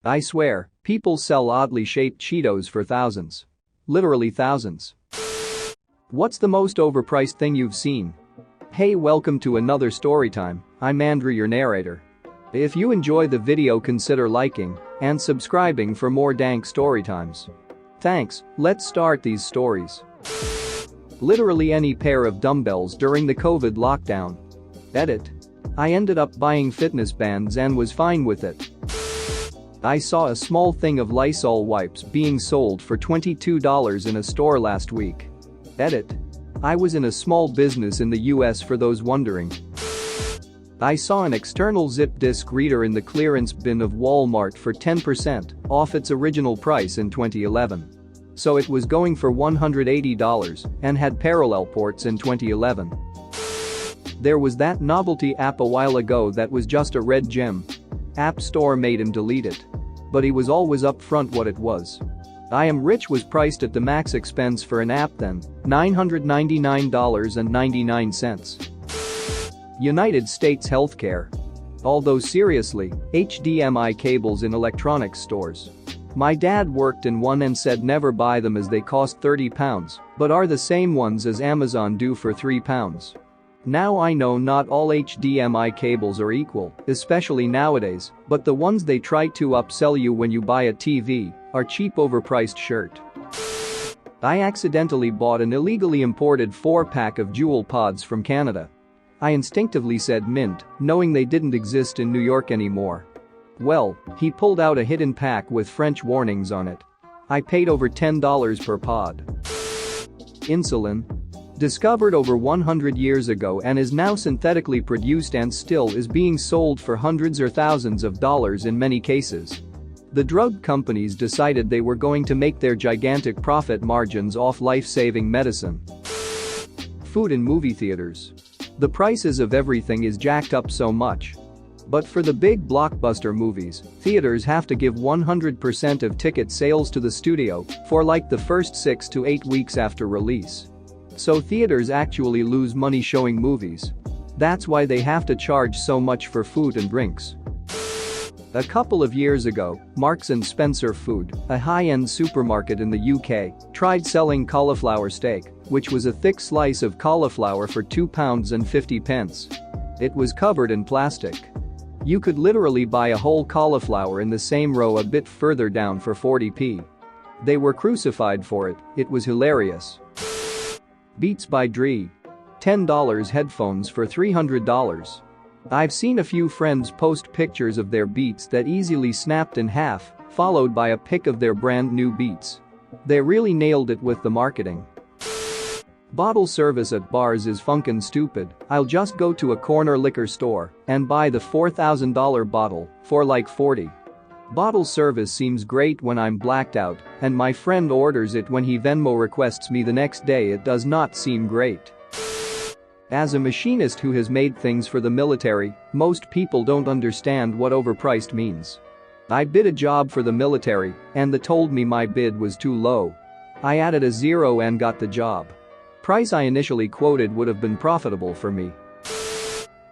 I swear, people sell oddly shaped Cheetos for thousands. Literally thousands. What's the most overpriced thing you've seen? Hey, welcome to another story time. I'm Andrew, your narrator. If you enjoy the video, consider liking and subscribing for more dank story times. Thanks, let's start these stories. Literally any pair of dumbbells during the COVID lockdown. Edit. I ended up buying fitness bands and was fine with it. I saw a small thing of Lysol wipes being sold for $22 in a store last week. Edit. I was in a small business in the US, for those wondering. I saw an external zip disk reader in the clearance bin of Walmart for 10% off its original price in 2011. So it was going for $180 and had parallel ports in 2011. There was that novelty app a while ago that was just a red gem. App Store made him delete it. But he was always upfront what it was. I Am Rich was priced at the max expense for an app then, $999.99. United States healthcare. Although seriously, HDMI cables in electronics stores. My dad worked in one and said never buy them as they cost £30, but are the same ones as Amazon do for £3. Now I know not all HDMI cables are equal, especially nowadays, but the ones they try to upsell you when you buy a TV are cheap, overpriced shirt. I accidentally bought an illegally imported 4-pack of Jewel pods from Canada. I instinctively said mint, knowing they didn't exist in New York anymore. Well, he pulled out a hidden pack with French warnings on it. I paid over $10 per pod. Insulin. Discovered over 100 years ago and is now synthetically produced and still is being sold for hundreds or thousands of dollars in many cases. The drug companies decided they were going to make their gigantic profit margins off life-saving medicine. Food in movie theaters. The prices of everything is jacked up so much. But for the big blockbuster movies, theaters have to give 100% of ticket sales to the studio for like the first 6 to 8 weeks after release. So theaters actually lose money showing movies. That's why they have to charge so much for food and drinks. A couple of years ago, Marks & Spencer Food, a high-end supermarket in the UK, tried selling cauliflower steak, which was a thick slice of cauliflower for £2.50. It was covered in plastic. You could literally buy a whole cauliflower in the same row a bit further down for 40p. They were crucified for it. It was hilarious. Beats by Dre. $10 headphones for $300. I've seen a few friends post pictures of their Beats that easily snapped in half, followed by a pic of their brand new Beats. They really nailed it with the marketing. Bottle service at bars is funkin' stupid. I'll just go to a corner liquor store and buy the $4,000 bottle for like $40. Bottle service seems great when I'm blacked out and my friend orders it when he Venmo requests me the next day. It does not seem great. As a machinist who has made things for the military, most people don't understand what overpriced means. I bid a job for the military and they told me my bid was too low. I added a zero and got the job. Price I initially quoted would have been profitable for me.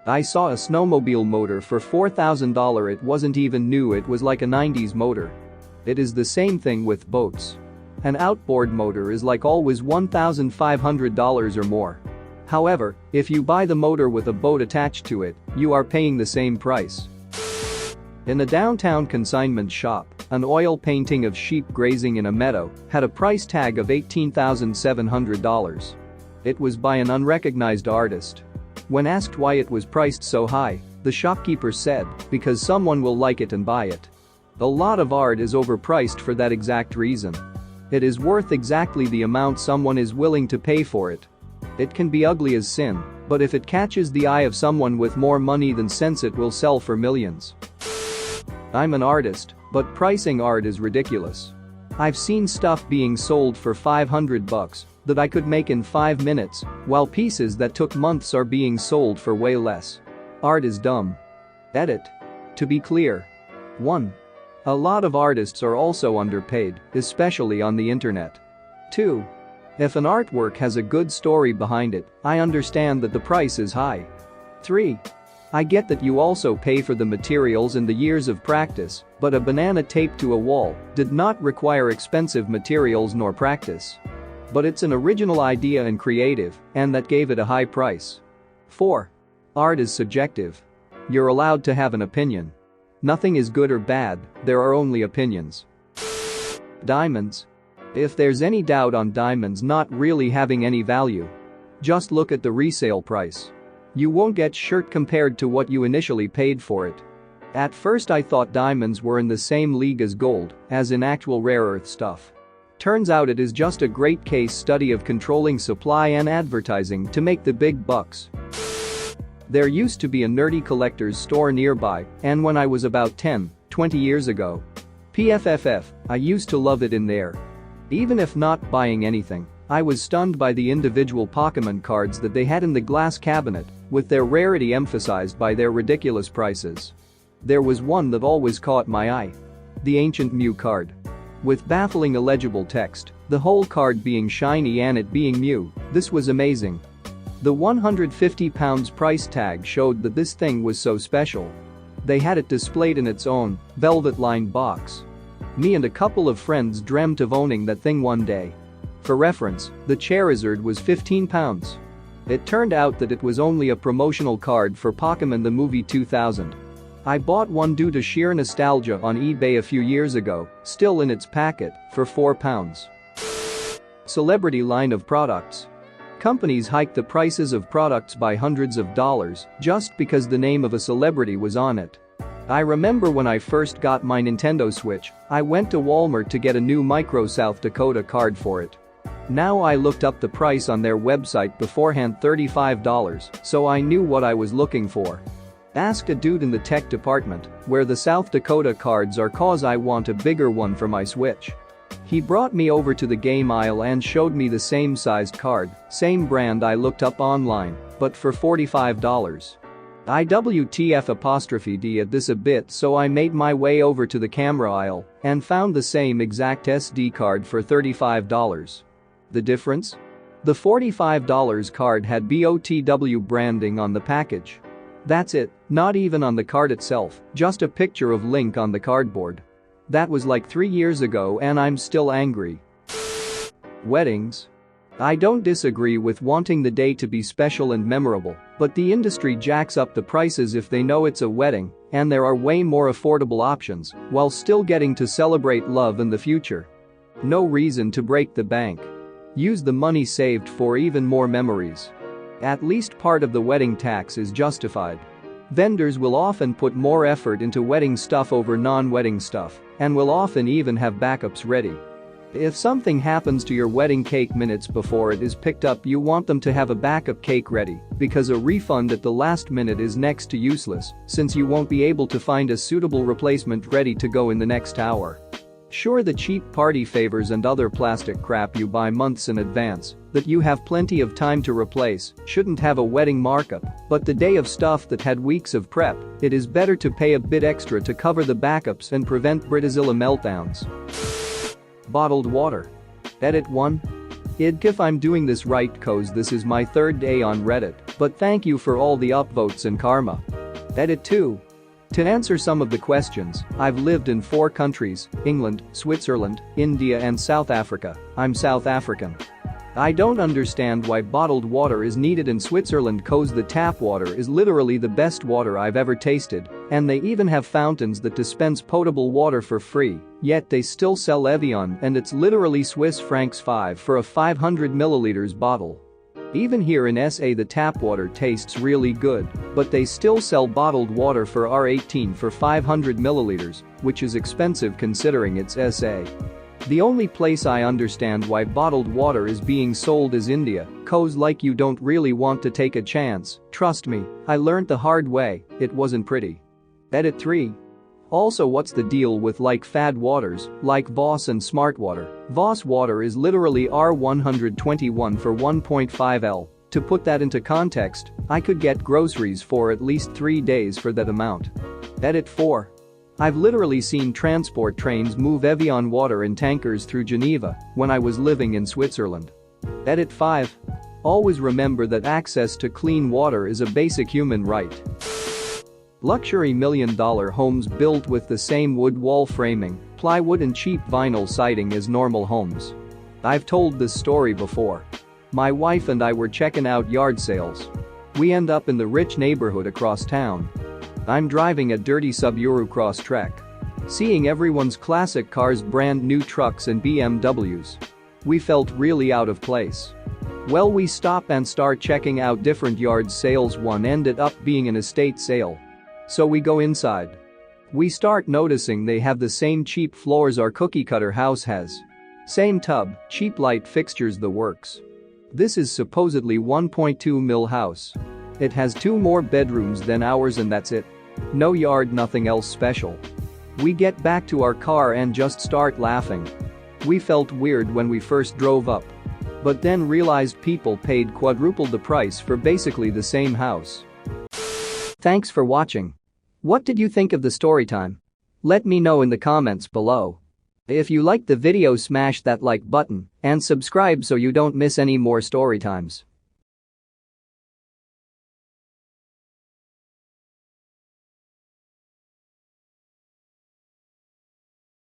I saw a snowmobile motor for $4,000. It wasn't even new, it was like a 90s motor. It is the same thing with boats. An outboard motor is like always $1,500 or more. However, if you buy the motor with a boat attached to it, you are paying the same price. In a downtown consignment shop, an oil painting of sheep grazing in a meadow had a price tag of $18,700. It was by an unrecognized artist. When asked why it was priced so high, the shopkeeper said, because someone will like it and buy it. A lot of art is overpriced for that exact reason. It is worth exactly the amount someone is willing to pay for it. It can be ugly as sin, but if it catches the eye of someone with more money than sense, it will sell for millions. I'm an artist, but pricing art is ridiculous. I've seen stuff being sold for $500 that I could make in 5 minutes, while pieces that took months are being sold for way less. Art is dumb. Edit. To be clear. 1. A lot of artists are also underpaid, especially on the internet. 2. If an artwork has a good story behind it, I understand that the price is high. 3. I get that you also pay for the materials and the years of practice, but a banana taped to a wall did not require expensive materials nor practice. But it's an original idea and creative, and that gave it a high price. 4. Art is subjective. You're allowed to have an opinion. Nothing is good or bad, there are only opinions. Diamonds. If there's any doubt on diamonds not really having any value, just look at the resale price. You won't get shirt compared to what you initially paid for it. At first I thought diamonds were in the same league as gold, as in actual rare earth stuff. Turns out it is just a great case study of controlling supply and advertising to make the big bucks. There used to be a nerdy collector's store nearby, and when I was about 10-20 years ago, PFFF, I used to love it in there. Even if not buying anything, I was stunned by the individual Pokémon cards that they had in the glass cabinet, with their rarity emphasized by their ridiculous prices. There was one that always caught my eye. The Ancient Mew card. With baffling illegible text, the whole card being shiny and it being Mew, this was amazing. The £150 price tag showed that this thing was so special. They had it displayed in its own, velvet-lined box. Me and a couple of friends dreamt of owning that thing one day. For reference, the Charizard was £15. It turned out that it was only a promotional card for Pokémon the Movie 2000. I bought one due to sheer nostalgia on eBay a few years ago, still in its packet, for £4. Celebrity line of products. Companies hike the prices of products by hundreds of dollars just because the name of a celebrity was on it. I remember when I first got my Nintendo Switch, I went to Walmart to get a new Micro South Dakota card for it. Now I looked up the price on their website beforehand, $35, so I knew what I was looking for. Asked a dude in the tech department where the South Dakota cards are cause I want a bigger one for my Switch. He brought me over to the game aisle and showed me the same sized card, same brand I looked up online, but for $45. IWTF''D at this a bit, so I made my way over to the camera aisle and found the same exact SD card for $35. The difference? The $45 card had BOTW branding on the package. That's it, not even on the card itself, just a picture of Link on the cardboard. That was like 3 years ago and I'm still angry. Weddings. I don't disagree with wanting the day to be special and memorable, but the industry jacks up the prices if they know it's a wedding, and there are way more affordable options while still getting to celebrate love in the future. No reason to break the bank. Use the money saved for even more memories. At least part of the wedding tax is justified. Vendors will often put more effort into wedding stuff over non-wedding stuff, and will often even have backups ready. If something happens to your wedding cake minutes before it is picked up, you want them to have a backup cake ready, because a refund at the last minute is next to useless, since you won't be able to find a suitable replacement ready to go in the next hour. Sure, the cheap party favors and other plastic crap you buy months in advance that you have plenty of time to replace shouldn't have a wedding markup, but the day of stuff that had weeks of prep, it is better to pay a bit extra to cover the backups and prevent Britazilla meltdowns. Bottled water. Edit 1. If I'm doing this right cause this is my 3rd day on Reddit, but thank you for all the upvotes and karma. Edit 2. To answer some of the questions, I've lived in 4 countries, England, Switzerland, India and South Africa. I'm South African. I don't understand why bottled water is needed in Switzerland cause the tap water is literally the best water I've ever tasted, and they even have fountains that dispense potable water for free, yet they still sell Evian and it's literally Swiss francs 5 for a 500 milliliters bottle. Even here in SA the tap water tastes really good, but they still sell bottled water for R18 for 500 milliliters, which is expensive considering it's SA. The only place I understand why bottled water is being sold is India, cause like you don't really want to take a chance, trust me, I learned the hard way, it wasn't pretty. Edit 3. Also, what's the deal with like fad waters, like Voss and Smart Water? Voss water is literally R121 for 1.5 L. To put that into context, I could get groceries for at least 3 days for that amount. Edit 4. I've literally seen transport trains move Evian water in tankers through Geneva when I was living in Switzerland. Edit 5. Always remember that access to clean water is a basic human right. Luxury million-dollar homes built with the same wood wall framing, plywood and cheap vinyl siding as normal homes. I've told this story before. My wife and I were checking out yard sales. We end up in the rich neighborhood across town. I'm driving a dirty Subaru Crosstrek. Seeing everyone's classic cars, brand new trucks and BMWs. We felt really out of place. Well, we stop and start checking out different yard sales. One ended up being an estate sale. So we go inside. We start noticing they have the same cheap floors our cookie cutter house has. Same tub, cheap light fixtures, the works. This is supposedly 1.2 mil house. It has 2 more bedrooms than ours and that's it. No yard, nothing else special. We get back to our car and just start laughing. We felt weird when we first drove up. But then realized people paid quadruple the price for basically the same house. Thanks for watching. What did you think of the story time? Let me know in the comments below. If you liked the video, smash that like button and subscribe so you don't miss any more story times.